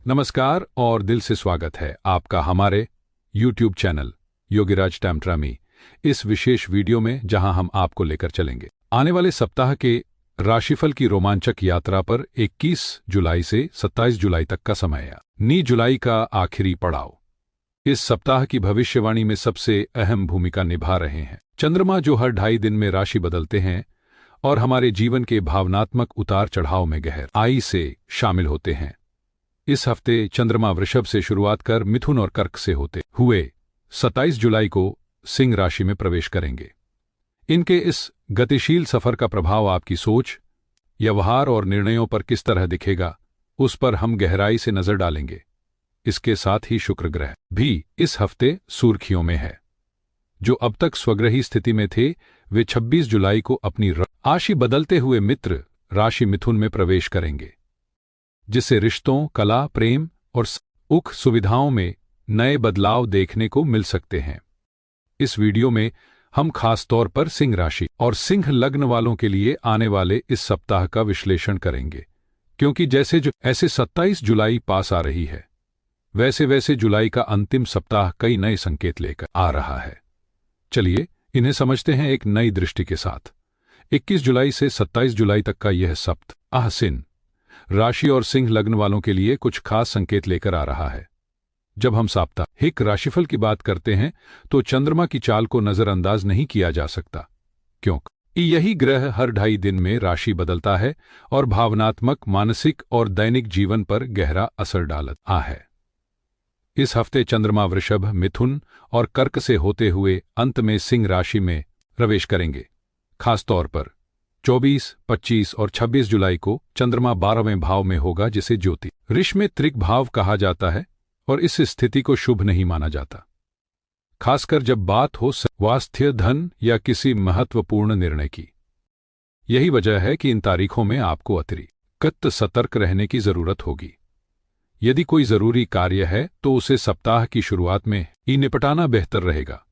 नमस्कार और दिल से स्वागत है आपका हमारे YouTube चैनल योगीराज टाइम में इस विशेष वीडियो में, जहां हम आपको लेकर चलेंगे आने वाले सप्ताह के राशिफल की रोमांचक यात्रा पर। 21 जुलाई से 27 जुलाई तक का समय है, 9 जुलाई का आखिरी पड़ाव। इस सप्ताह की भविष्यवाणी में सबसे अहम भूमिका निभा रहे हैं चंद्रमा, जो हर 2.5 दिन में राशि बदलते हैं और हमारे जीवन के भावनात्मक उतार चढ़ाव में गहराई से शामिल होते हैं। इस हफ्ते चंद्रमा वृषभ से शुरुआत कर मिथुन और कर्क से होते हुए 27 जुलाई को सिंह राशि में प्रवेश करेंगे। इनके इस गतिशील सफर का प्रभाव आपकी सोच, व्यवहार और निर्णयों पर किस तरह दिखेगा, उस पर हम गहराई से नजर डालेंगे। इसके साथ ही शुक्र ग्रह भी इस हफ्ते सुर्खियों में है। जो अब तक स्वग्रही स्थिति में थे, वे 26 जुलाई को अपनी राशि बदलते हुए मित्र राशि मिथुन में प्रवेश करेंगे, जिससे रिश्तों, कला, प्रेम और सुख सुविधाओं में नए बदलाव देखने को मिल सकते हैं। इस वीडियो में हम खास तौर पर सिंह राशि और सिंह लग्न वालों के लिए आने वाले इस सप्ताह का विश्लेषण करेंगे, क्योंकि जैसे 27 जुलाई पास आ रही है, वैसे वैसे जुलाई का अंतिम सप्ताह कई नए संकेत लेकर आ रहा है। चलिए इन्हें समझते हैं एक नई दृष्टि के साथ। 21 जुलाई से 27 जुलाई तक का यह सप्ताह सिंह राशि और सिंह लग्न वालों के लिए कुछ खास संकेत लेकर आ रहा है। जब हम साप्ताहिक राशिफल की बात करते हैं तो चंद्रमा की चाल को नजरअंदाज नहीं किया जा सकता, क्योंकि यही ग्रह हर 2.5 दिन में राशि बदलता है और भावनात्मक, मानसिक और दैनिक जीवन पर गहरा असर डालता है। इस हफ्ते चंद्रमा वृषभ, मिथुन और कर्क से होते हुए अंत में सिंह राशि में प्रवेश करेंगे। खासतौर पर 24, 25 और 26 जुलाई को चंद्रमा 12वें भाव में होगा, जिसे ज्योतिष में त्रिक भाव कहा जाता है और इस स्थिति को शुभ नहीं माना जाता, खासकर जब बात हो स्वास्थ्य, धन या किसी महत्वपूर्ण निर्णय की। यही वजह है कि इन तारीखों में आपको अतिरिक्त सतर्क रहने की जरूरत होगी। यदि कोई जरूरी कार्य है तो उसे सप्ताह की शुरुआत में ही निपटाना बेहतर रहेगा।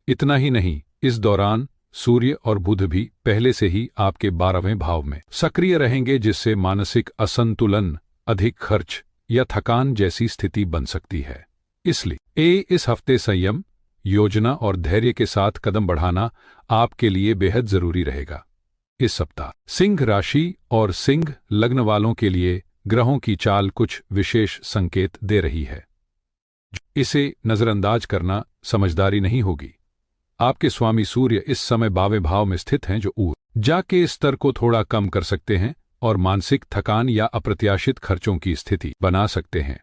इतना ही नहीं, इस दौरान सूर्य और बुध भी पहले से ही आपके 12वें भाव में सक्रिय रहेंगे, जिससे मानसिक असंतुलन, अधिक खर्च या थकान जैसी स्थिति बन सकती है। इसलिए इस हफ्ते संयम, योजना और धैर्य के साथ कदम बढ़ाना आपके लिए बेहद जरूरी रहेगा। इस सप्ताह सिंह राशि और सिंह लग्न वालों के लिए ग्रहों की चाल कुछ विशेष संकेत दे रही है। इसे नजरअंदाज करना समझदारी नहीं होगी। आपके स्वामी सूर्य इस समय 12वें भाव में स्थित हैं, जो ऊर्जा के स्तर को थोड़ा कम कर सकते हैं और मानसिक थकान या अप्रत्याशित खर्चों की स्थिति बना सकते हैं।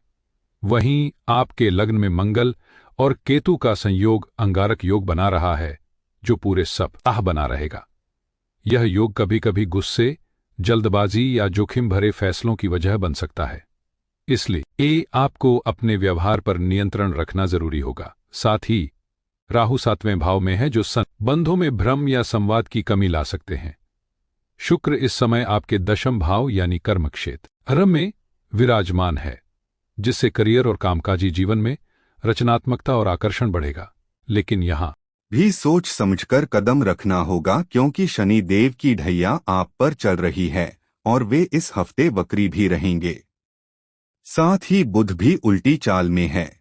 वहीं आपके लग्न में मंगल और केतु का संयोग अंगारक योग बना रहा है, जो पूरे सप्ताह बना रहेगा। यह योग कभी कभी गुस्से, जल्दबाजी या जोखिम भरे फैसलों की वजह बन सकता है। इसलिए आपको अपने व्यवहार पर नियंत्रण रखना जरूरी होगा। साथ ही राहु 7वें भाव में है, जो संबंधों में भ्रम या संवाद की कमी ला सकते हैं। शुक्र इस समय आपके 10वें भाव यानी कर्म क्षेत्र में विराजमान है, जिससे करियर और कामकाजी जीवन में रचनात्मकता और आकर्षण बढ़ेगा। लेकिन यहाँ भी सोच समझकर कदम रखना होगा, क्योंकि शनि देव की ढैया आप पर चल रही है और वे इस हफ्ते वक्री भी रहेंगे। साथ ही बुध भी उल्टी चाल में है।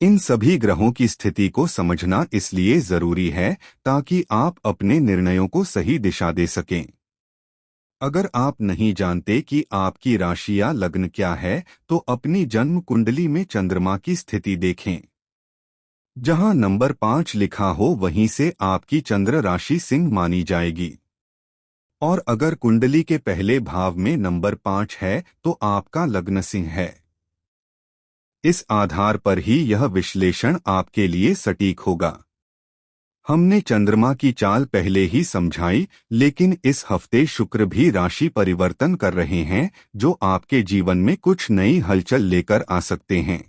इन सभी ग्रहों की स्थिति को समझना इसलिए जरूरी है ताकि आप अपने निर्णयों को सही दिशा दे सकें। अगर आप नहीं जानते कि आपकी राशि या लग्न क्या है, तो अपनी जन्म कुंडली में चंद्रमा की स्थिति देखें। जहां नंबर 5 लिखा हो, वहीं से आपकी चंद्र राशि सिंह मानी जाएगी। और अगर कुंडली के पहले भाव में नंबर 5 है, तो आपका लग्न सिंह है। इस आधार पर ही यह विश्लेषण आपके लिए सटीक होगा। हमने चंद्रमा की चाल पहले ही समझाई, लेकिन इस हफ्ते शुक्र भी राशि परिवर्तन कर रहे हैं, जो आपके जीवन में कुछ नई हलचल लेकर आ सकते हैं।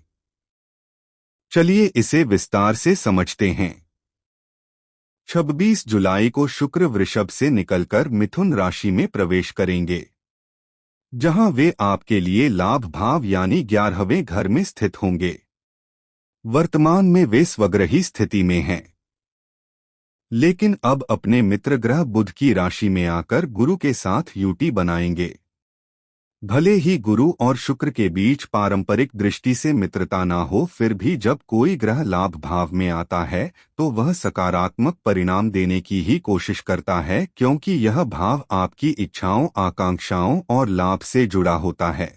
चलिए इसे विस्तार से समझते हैं। 26 जुलाई को शुक्र वृषभ से निकलकर मिथुन राशि में प्रवेश करेंगे, जहां वे आपके लिए लाभ भाव यानी 11वें घर में स्थित होंगे। वर्तमान में वे स्वग्रही स्थिति में हैं, लेकिन अब अपने मित्र ग्रह बुध की राशि में आकर गुरु के साथ युति बनाएंगे। भले ही गुरु और शुक्र के बीच पारंपरिक दृष्टि से मित्रता ना हो, फिर भी जब कोई ग्रह लाभ भाव में आता है तो वह सकारात्मक परिणाम देने की ही कोशिश करता है, क्योंकि यह भाव आपकी इच्छाओं, आकांक्षाओं और लाभ से जुड़ा होता है।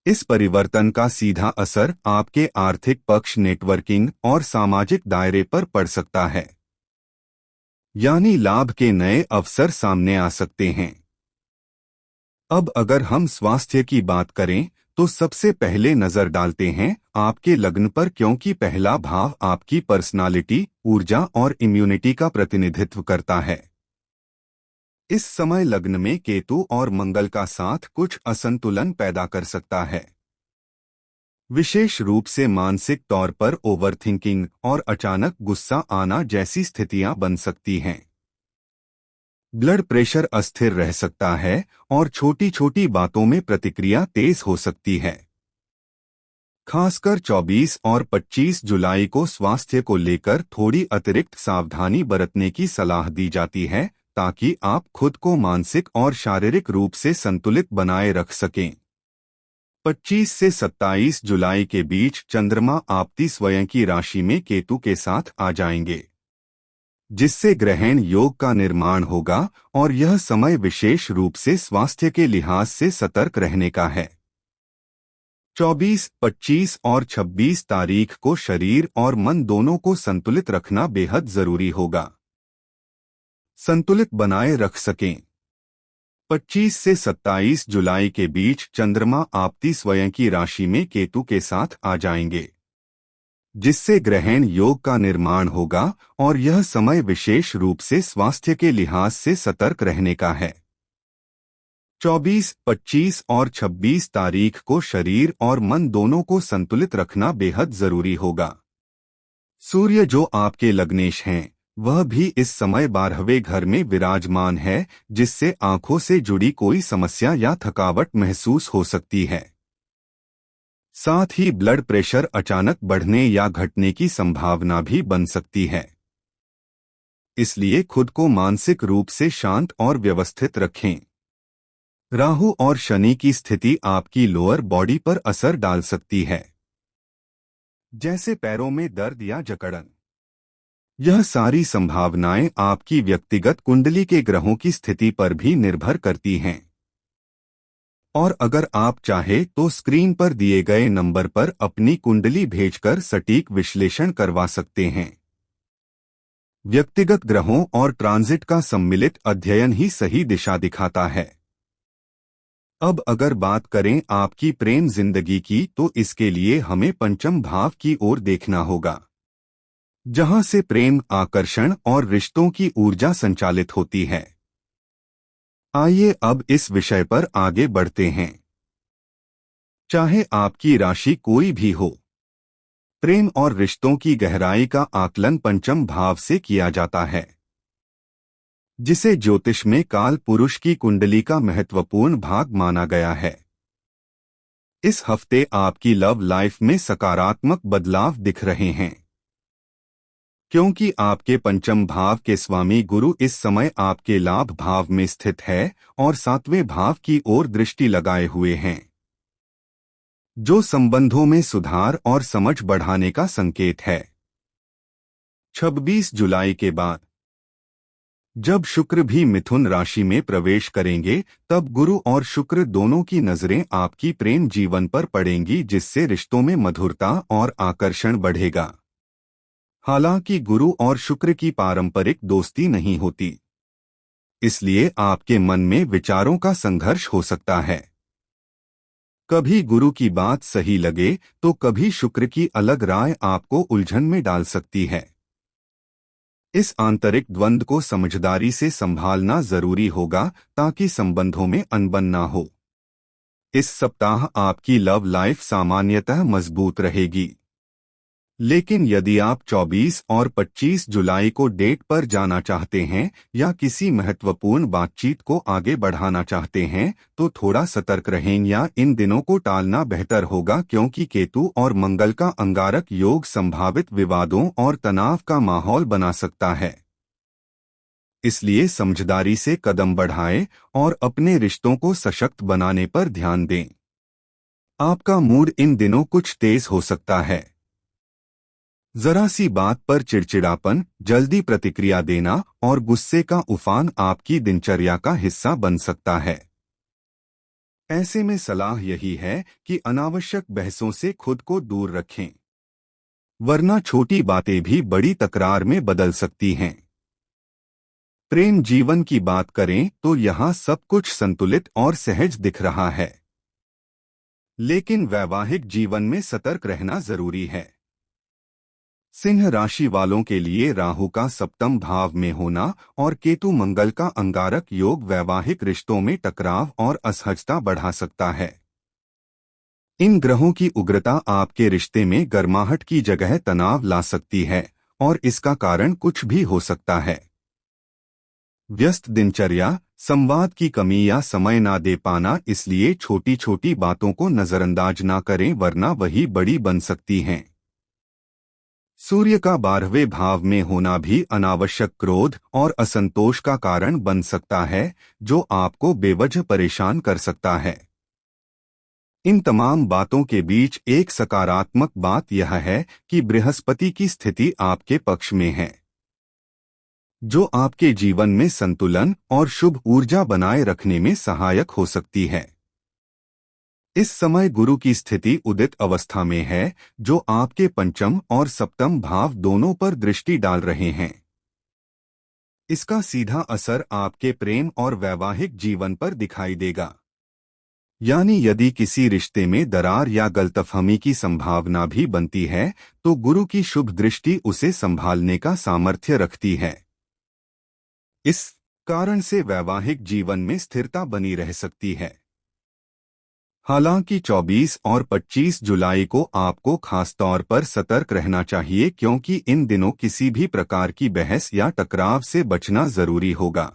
इस परिवर्तन का सीधा असर आपके आर्थिक पक्ष, नेटवर्किंग और सामाजिक दायरे पर पड़ सकता है, यानी लाभ के नए अवसर सामने आ सकते हैं। अब अगर हम स्वास्थ्य की बात करें तो सबसे पहले नजर डालते हैं आपके लग्न पर, क्योंकि पहला भाव आपकी पर्सनालिटी, ऊर्जा और इम्यूनिटी का प्रतिनिधित्व करता है। इस समय लग्न में केतु और मंगल का साथ कुछ असंतुलन पैदा कर सकता है, विशेष रूप से मानसिक तौर पर ओवरथिंकिंग और अचानक गुस्सा आना जैसी स्थितियां बन सकती हैं। ब्लड प्रेशर अस्थिर रह सकता है और छोटी छोटी बातों में प्रतिक्रिया तेज हो सकती है। खासकर 24 और 25 जुलाई को स्वास्थ्य को लेकर थोड़ी अतिरिक्त सावधानी बरतने की सलाह दी जाती है, ताकि आप खुद को मानसिक और शारीरिक रूप से संतुलित बनाए रख सकें। 25 से 27 जुलाई के बीच चंद्रमा आपकी स्वयं की राशि में केतु के साथ आ जाएंगे, जिससे ग्रहण योग का निर्माण होगा और यह समय विशेष रूप से स्वास्थ्य के लिहाज से सतर्क रहने का है। 24, 25 और 26 तारीख को शरीर और मन दोनों को संतुलित रखना बेहद जरूरी होगा। संतुलित बनाए रख सकें। 25 से 27 जुलाई के बीच चंद्रमा आपकी स्वयं की राशि में केतु के साथ आ जाएंगे, जिससे ग्रहण योग का निर्माण होगा और यह समय विशेष रूप से स्वास्थ्य के लिहाज से सतर्क रहने का है। 24, 25 और 26 तारीख को शरीर और मन दोनों को संतुलित रखना बेहद जरूरी होगा। सूर्य जो आपके लग्नेश हैं, वह भी इस समय 12वें घर में विराजमान है, जिससे आंखों से जुड़ी कोई समस्या या थकावट महसूस हो सकती है। साथ ही ब्लड प्रेशर अचानक बढ़ने या घटने की संभावना भी बन सकती है। इसलिए खुद को मानसिक रूप से शांत और व्यवस्थित रखें। राहु और शनि की स्थिति आपकी लोअर बॉडी पर असर डाल सकती है, जैसे पैरों में दर्द या जकड़न। यह सारी संभावनाएं आपकी व्यक्तिगत कुंडली के ग्रहों की स्थिति पर भी निर्भर करती हैं। और अगर आप चाहे तो स्क्रीन पर दिए गए नंबर पर अपनी कुंडली भेजकर सटीक विश्लेषण करवा सकते हैं। व्यक्तिगत ग्रहों और ट्रांजिट का सम्मिलित अध्ययन ही सही दिशा दिखाता है। अब अगर बात करें आपकी प्रेम जिंदगी की, तो इसके लिए हमें पंचम भाव की ओर देखना होगा, जहां से प्रेम, आकर्षण और रिश्तों की ऊर्जा संचालित होती है। आइए अब इस विषय पर आगे बढ़ते हैं। चाहे आपकी राशि कोई भी हो, प्रेम और रिश्तों की गहराई का आकलन पंचम भाव से किया जाता है, जिसे ज्योतिष में काल पुरुष की कुंडली का महत्वपूर्ण भाग माना गया है। इस हफ्ते आपकी लव लाइफ में सकारात्मक बदलाव दिख रहे हैं, क्योंकि आपके पंचम भाव के स्वामी गुरु इस समय आपके लाभ भाव में स्थित है और 7वें भाव की ओर दृष्टि लगाए हुए हैं, जो संबंधों में सुधार और समझ बढ़ाने का संकेत है। 26 जुलाई के बाद जब शुक्र भी मिथुन राशि में प्रवेश करेंगे, तब गुरु और शुक्र दोनों की नजरें आपकी प्रेम जीवन पर पड़ेंगी, जिससे रिश्तों में मधुरता और आकर्षण बढ़ेगा। हालांकि गुरु और शुक्र की पारंपरिक दोस्ती नहीं होती, इसलिए आपके मन में विचारों का संघर्ष हो सकता है। कभी गुरु की बात सही लगे तो कभी शुक्र की अलग राय आपको उलझन में डाल सकती है। इस आंतरिक द्वंद्व को समझदारी से संभालना जरूरी होगा, ताकि संबंधों में अनबन ना हो। इस सप्ताह आपकी लव लाइफ सामान्यतः मजबूत रहेगी, लेकिन यदि आप 24 और 25 जुलाई को डेट पर जाना चाहते हैं या किसी महत्वपूर्ण बातचीत को आगे बढ़ाना चाहते हैं, तो थोड़ा सतर्क रहें या इन दिनों को टालना बेहतर होगा, क्योंकि केतु और मंगल का अंगारक योग संभावित विवादों और तनाव का माहौल बना सकता है। इसलिए समझदारी से कदम बढ़ाएं और अपने रिश्तों को सशक्त बनाने पर ध्यान दें। आपका मूड इन दिनों कुछ तेज हो सकता है। जरा सी बात पर चिड़चिड़ापन, जल्दी प्रतिक्रिया देना और गुस्से का उफान आपकी दिनचर्या का हिस्सा बन सकता है। ऐसे में सलाह यही है कि अनावश्यक बहसों से खुद को दूर रखें, वरना छोटी बातें भी बड़ी तकरार में बदल सकती हैं। प्रेम जीवन की बात करें तो यहाँ सब कुछ संतुलित और सहज दिख रहा है, लेकिन वैवाहिक जीवन में सतर्क रहना जरूरी है। सिंह राशि वालों के लिए राहु का सप्तम भाव में होना और केतु मंगल का अंगारक योग वैवाहिक रिश्तों में टकराव और असहजता बढ़ा सकता है। इन ग्रहों की उग्रता आपके रिश्ते में गर्माहट की जगह तनाव ला सकती है और इसका कारण कुछ भी हो सकता है। व्यस्त दिनचर्या, संवाद की कमी या समय ना दे पाना, इसलिए छोटी छोटी बातों को नजरअंदाज ना करें वरना वही बड़ी बन सकती हैं। सूर्य का 12वें भाव में होना भी अनावश्यक क्रोध और असंतोष का कारण बन सकता है, जो आपको बेवजह परेशान कर सकता है। इन तमाम बातों के बीच एक सकारात्मक बात यह है कि बृहस्पति की स्थिति आपके पक्ष में है, जो आपके जीवन में संतुलन और शुभ ऊर्जा बनाए रखने में सहायक हो सकती है। इस समय गुरु की स्थिति उदित अवस्था में है, जो आपके पंचम और सप्तम भाव दोनों पर दृष्टि डाल रहे हैं। इसका सीधा असर आपके प्रेम और वैवाहिक जीवन पर दिखाई देगा। यानी यदि किसी रिश्ते में दरार या गलतफहमी की संभावना भी बनती है, तो गुरु की शुभ दृष्टि उसे संभालने का सामर्थ्य रखती है। इस कारण से वैवाहिक जीवन में स्थिरता बनी रह सकती है। हालांकि 24 और 25 जुलाई को आपको खासतौर पर सतर्क रहना चाहिए, क्योंकि इन दिनों किसी भी प्रकार की बहस या टकराव से बचना जरूरी होगा,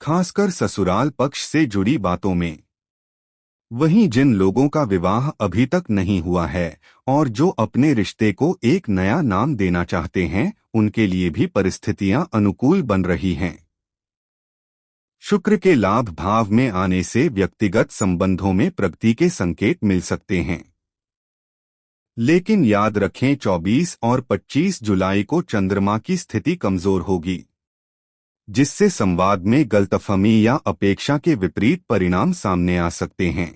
खासकर ससुराल पक्ष से जुड़ी बातों में। वहीं जिन लोगों का विवाह अभी तक नहीं हुआ है और जो अपने रिश्ते को एक नया नाम देना चाहते हैं, उनके लिए भी परिस्थितियां अनुकूल बन रही हैं। शुक्र के लाभ भाव में आने से व्यक्तिगत संबंधों में प्रगति के संकेत मिल सकते हैं। लेकिन याद रखें, 24 और 25 जुलाई को चंद्रमा की स्थिति कमजोर होगी, जिससे संवाद में गलतफहमी या अपेक्षा के विपरीत परिणाम सामने आ सकते हैं।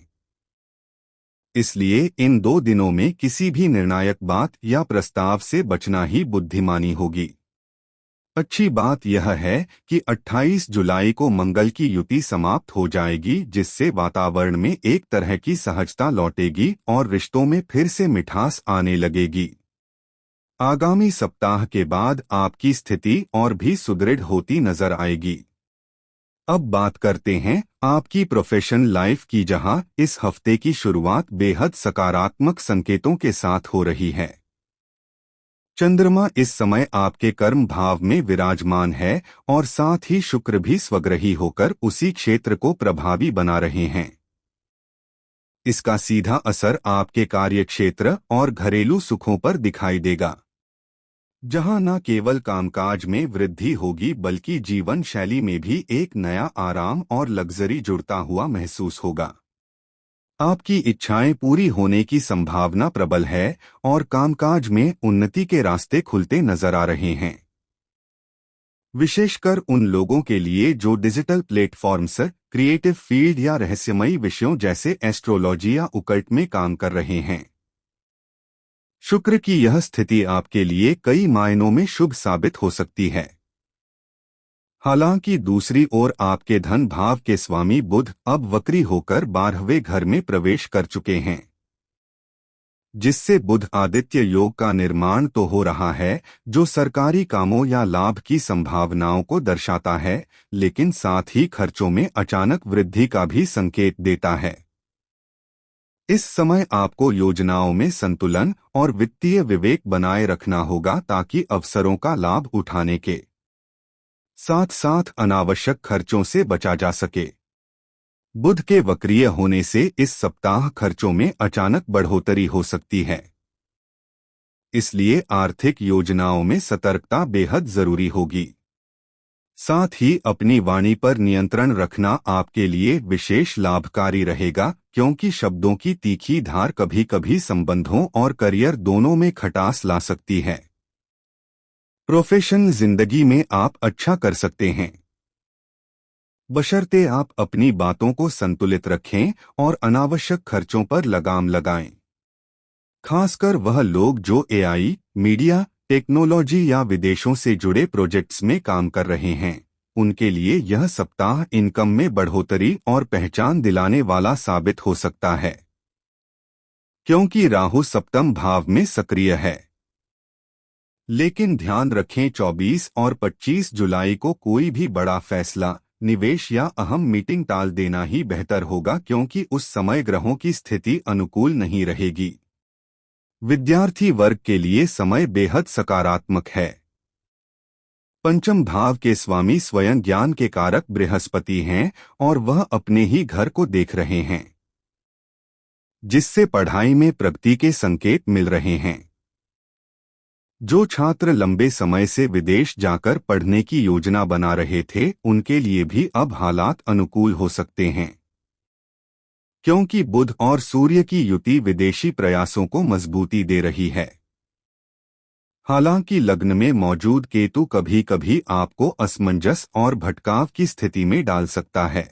इसलिए इन 2 दिनों में किसी भी निर्णायक बात या प्रस्ताव से बचना ही बुद्धिमानी होगी। अच्छी बात यह है कि 28 जुलाई को मंगल की युति समाप्त हो जाएगी, जिससे वातावरण में एक तरह की सहजता लौटेगी और रिश्तों में फिर से मिठास आने लगेगी। आगामी सप्ताह के बाद आपकी स्थिति और भी सुदृढ़ होती नजर आएगी। अब बात करते हैं आपकी प्रोफेशनल लाइफ की, जहां इस हफ्ते की शुरुआत बेहद सकारात्मक संकेतों के साथ हो रही है। चंद्रमा इस समय आपके कर्म भाव में विराजमान है और साथ ही शुक्र भी स्वग्रही होकर उसी क्षेत्र को प्रभावी बना रहे हैं। इसका सीधा असर आपके कार्यक्षेत्र और घरेलू सुखों पर दिखाई देगा, जहां न केवल कामकाज में वृद्धि होगी बल्कि जीवन शैली में भी एक नया आराम और लग्जरी जुड़ता हुआ महसूस होगा। आपकी इच्छाएं पूरी होने की संभावना प्रबल है और कामकाज में उन्नति के रास्ते खुलते नजर आ रहे हैं। विशेषकर उन लोगों के लिए जो डिजिटल प्लेटफॉर्म्स, क्रिएटिव फील्ड या रहस्यमयी विषयों जैसे एस्ट्रोलॉजी या ओकल्ट में काम कर रहे हैं। शुक्र की यह स्थिति आपके लिए कई मायनों में शुभ साबित हो सकती है। हालांकि दूसरी ओर आपके धन भाव के स्वामी बुध अब वक्री होकर 12वें घर में प्रवेश कर चुके हैं, जिससे बुध आदित्य योग का निर्माण तो हो रहा है, जो सरकारी कामों या लाभ की संभावनाओं को दर्शाता है, लेकिन साथ ही खर्चों में अचानक वृद्धि का भी संकेत देता है। इस समय आपको योजनाओं में संतुलन और वित्तीय विवेक बनाए रखना होगा, ताकि अवसरों का लाभ उठाने के साथ साथ अनावश्यक खर्चों से बचा जा सके। बुध के वक्रीय होने से इस सप्ताह खर्चों में अचानक बढ़ोतरी हो सकती है, इसलिए आर्थिक योजनाओं में सतर्कता बेहद जरूरी होगी। साथ ही अपनी वाणी पर नियंत्रण रखना आपके लिए विशेष लाभकारी रहेगा, क्योंकि शब्दों की तीखी धार कभी कभी संबंधों और करियर दोनों में खटास ला सकती है। प्रोफेशनल जिंदगी में आप अच्छा कर सकते हैं, बशर्ते आप अपनी बातों को संतुलित रखें और अनावश्यक खर्चों पर लगाम लगाएं। खासकर वह लोग जो एआई, मीडिया, टेक्नोलॉजी या विदेशों से जुड़े प्रोजेक्ट्स में काम कर रहे हैं, उनके लिए यह सप्ताह इनकम में बढ़ोतरी और पहचान दिलाने वाला साबित हो सकता है, क्योंकि राहु सप्तम भाव में सक्रिय है। लेकिन ध्यान रखें, 24 और 25 जुलाई को कोई भी बड़ा फैसला, निवेश या अहम मीटिंग टाल देना ही बेहतर होगा, क्योंकि उस समय ग्रहों की स्थिति अनुकूल नहीं रहेगी। विद्यार्थी वर्ग के लिए समय बेहद सकारात्मक है। पंचम भाव के स्वामी स्वयं ज्ञान के कारक बृहस्पति हैं और वह अपने ही घर को देख रहे हैं, जिससे पढ़ाई में प्रगति के संकेत मिल रहे हैं। जो छात्र लंबे समय से विदेश जाकर पढ़ने की योजना बना रहे थे, उनके लिए भी अब हालात अनुकूल हो सकते हैं, क्योंकि बुध और सूर्य की युति विदेशी प्रयासों को मजबूती दे रही है। हालांकि लग्न में मौजूद केतु कभी कभी आपको असमंजस और भटकाव की स्थिति में डाल सकता है,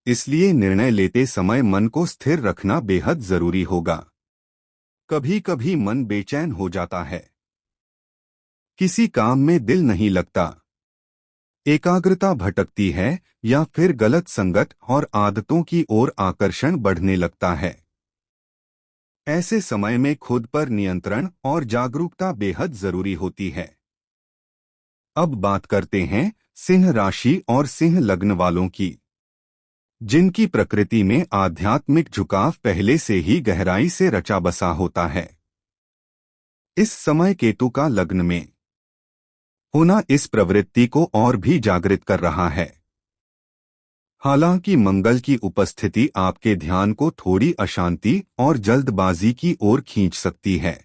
इसलिए निर्णय लेते समय मन को स्थिर रखना बेहद जरूरी होगा। कभी कभी मन बेचैन हो जाता है, किसी काम में दिल नहीं लगता, एकाग्रता भटकती है या फिर गलत संगत और आदतों की ओर आकर्षण बढ़ने लगता है। ऐसे समय में खुद पर नियंत्रण और जागरूकता बेहद जरूरी होती है। अब बात करते हैं सिंह राशि और सिंह लग्न वालों की, जिनकी प्रकृति में आध्यात्मिक झुकाव पहले से ही गहराई से रचा बसा होता है। इस समय केतु का लग्न में होना इस प्रवृत्ति को और भी जागृत कर रहा है। हालांकि मंगल की उपस्थिति आपके ध्यान को थोड़ी अशांति और जल्दबाजी की ओर खींच सकती है,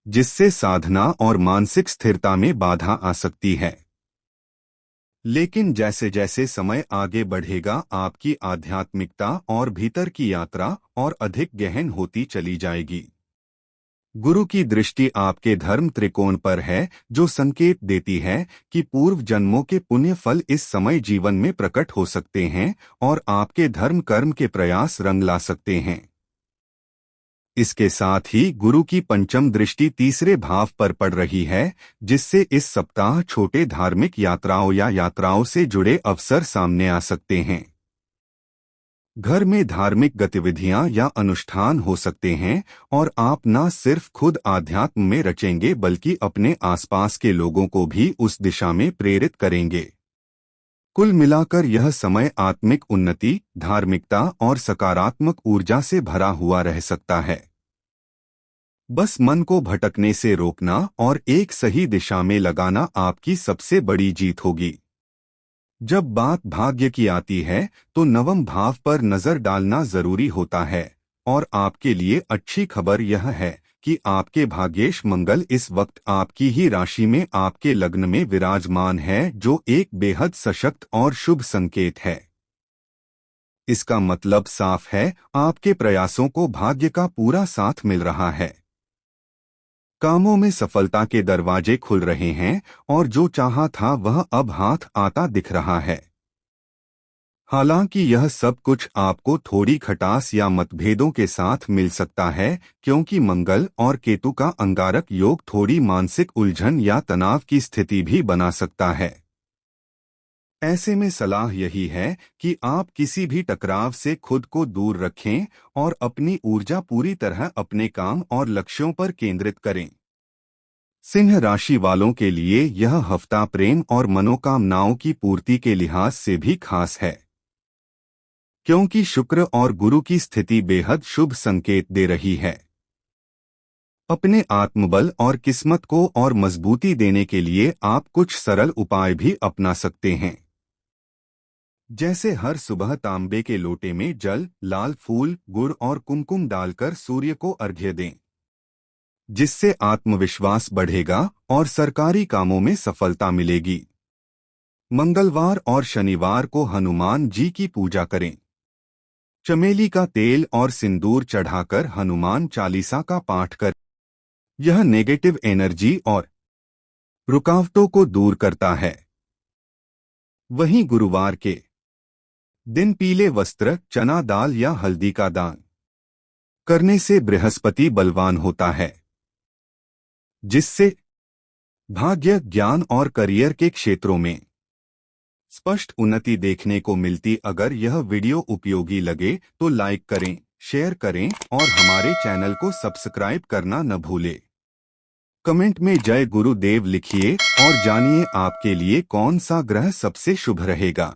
जिससे साधना और मानसिक स्थिरता में बाधा आ सकती है। लेकिन जैसे जैसे समय आगे बढ़ेगा, आपकी आध्यात्मिकता और भीतर की यात्रा और अधिक गहन होती चली जाएगी। गुरु की दृष्टि आपके धर्म त्रिकोण पर है, जो संकेत देती है कि पूर्व जन्मों के पुण्य फल इस समय जीवन में प्रकट हो सकते हैं और आपके धर्म कर्म के प्रयास रंग ला सकते हैं। इसके साथ ही गुरु की पंचम दृष्टि तीसरे भाव पर पड़ रही है, जिससे इस सप्ताह छोटे धार्मिक यात्राओं या यात्राओं से जुड़े अवसर सामने आ सकते हैं। घर में धार्मिक गतिविधियां या अनुष्ठान हो सकते हैं और आप न सिर्फ खुद आध्यात्म में रचेंगे, बल्कि अपने आसपास के लोगों को भी उस दिशा में प्रेरित करेंगे। कुल मिलाकर यह समय आत्मिक उन्नति, धार्मिकता और सकारात्मक ऊर्जा से भरा हुआ रह सकता है। बस मन को भटकने से रोकना और एक सही दिशा में लगाना आपकी सबसे बड़ी जीत होगी। जब बात भाग्य की आती है, तो नवम भाव पर नजर डालना जरूरी होता है और आपके लिए अच्छी खबर यह है कि आपके भाग्येश मंगल इस वक्त आपकी ही राशि में आपके लग्न में विराजमान है, जो एक बेहद सशक्त और शुभ संकेत है। इसका मतलब साफ है, आपके प्रयासों को भाग्य का पूरा साथ मिल रहा है। कामों में सफलता के दरवाजे खुल रहे हैं और जो चाहा था वह अब हाथ आता दिख रहा है। हालांकि यह सब कुछ आपको थोड़ी खटास या मतभेदों के साथ मिल सकता है, क्योंकि मंगल और केतु का अंगारक योग थोड़ी मानसिक उलझन या तनाव की स्थिति भी बना सकता है। ऐसे में सलाह यही है कि आप किसी भी टकराव से खुद को दूर रखें और अपनी ऊर्जा पूरी तरह अपने काम और लक्ष्यों पर केंद्रित करें। सिंह राशि वालों के लिए यह हफ्ता प्रेम और मनोकामनाओं की पूर्ति के लिहाज से भी खास है, क्योंकि शुक्र और गुरु की स्थिति बेहद शुभ संकेत दे रही है। अपने आत्मबल और किस्मत को और मजबूती देने के लिए आप कुछ सरल उपाय भी अपना सकते हैं, जैसे हर सुबह तांबे के लोटे में जल, लाल फूल, गुड़ और कुमकुम डालकर सूर्य को अर्घ्य दें। जिससे आत्मविश्वास बढ़ेगा और सरकारी कामों में सफलता मिलेगी। मंगलवार और शनिवार को हनुमान जी की पूजा करें। चमेली का तेल और सिंदूर चढ़ाकर हनुमान चालीसा का पाठ करें। यह नेगेटिव एनर्जी और रुकावटों को दूर करता है। वहीं गुरुवार के दिन पीले वस्त्र, चना दाल या हल्दी का दान करने से बृहस्पति बलवान होता है, जिससे भाग्य, ज्ञान और करियर के क्षेत्रों में स्पष्ट उन्नति देखने को मिलती। अगर यह वीडियो उपयोगी लगे तो लाइक करें, शेयर करें और हमारे चैनल को सब्सक्राइब करना न भूलें। कमेंट में जय गुरुदेव लिखिए और जानिए आपके लिए कौन सा ग्रह सबसे शुभ रहेगा।